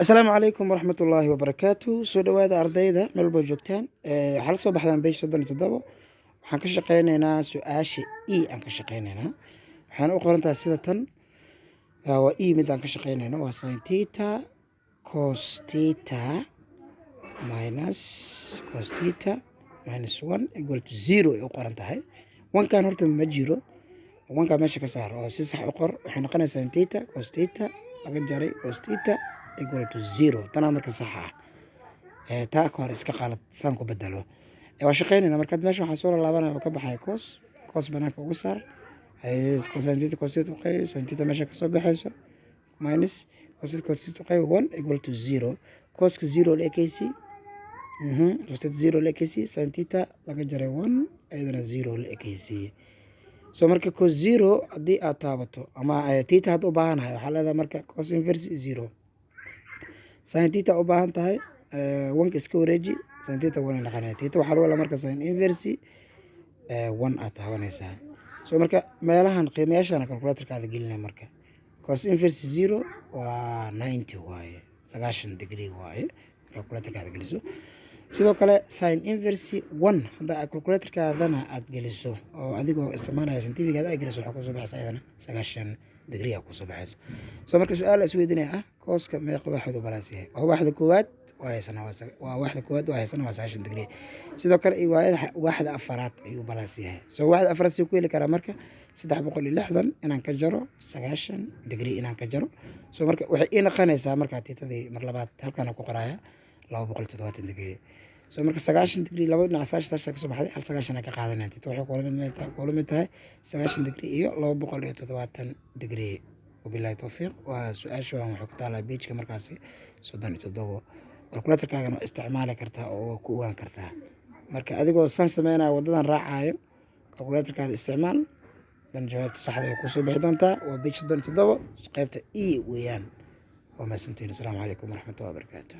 السلام عليكم ورحمة الله وبركاته. سو dhawaada ardayda meel walba joogtaan waxaa la soo baxdaan page 37 waxaan ka shaqeynaynaa su-aasha aan ka shaqeynaynaa waxaan u qoran tahay sida tan waa mid aan ka shaqeynayno waa sin theta cos theta minus 1 equal to 0 ay u qoran tahay. wankan horta ma jiro, wankan meesha ka saar oo si sax u qor. waxay noqonaysaa sin theta cos theta laga jaray cos theta equal to 0 tana marka sax ah taa ka hor iska qalad san ku bedelo waa shaqeynayna marka meesha waxaa soo laabanaya oo ka baxay cos banaanka ugu saar cos theta qeyb sin theta meesha ka soo baxayso minus cos theta qeyb 1 equal to 0 cos ka 0 la ekaysi cos theta 0 la ekaysi sin theta laga jaray 1 ayadana 0 la ekaysi. so marka cos 0 haddii aad taabato ama theta had u baahanahay waxaa leedahay marka cos inverse 0 sin theta u baahan tahay wanka iska wareeji sin theta 1 noqonaya theta waxaa lagu marka sin inverse 1 aad taabanaysaa. so marka meelahan qiimayaashan calculatorkaada gelinaya marka cos inverse 0 waa 90 waaye 90 degree waaye calculatorkaada geliso. sidoo kale sin inverse 1 hadda calculatorkaadana aad geliso oo adigoo isticmaalaya scientific-aada aad geliso waxaa kusoo baxaysa ayadana 90 degree aa kusoo baxaysa. so marka su-aal la isweydiinaya cos-ka meeqa waaxid u balaas yahay waa waaxda koowaad waa haysanaa waa 90 degree. sidoo kale waaxda afaraad ayuu balaas yahay. so waaxda afaraad si ku heli karaa marka 360 inaan ka jaro 90 degree inaan ka jaro. so marka waxay ii noqonaysaa marka titadii mar labaad halkan ku qoraya 270 degree. so marka 90 degree labada dhinac 90 ka soo baxday hal 90 ka qaadanaya tita waxay kula mid tahay 90 degree iyo 270 degree. wabillahi tawfiiq. waa su-aasha waxay ku taalaa page-ka markaasi 37 calculatorkaagana isticmaali kartaa oo ku ogaan kartaa. marka adigoo san sameynaya wadadan raacayo calculatorkaada isticmaal dan jawaabta saxda ay ku soo bixi doontaa. waa page 37 qaybta weeyaan. waa mahadsantihiin. Assalaamu calaykum waraxmatullahi wabarakaatuh.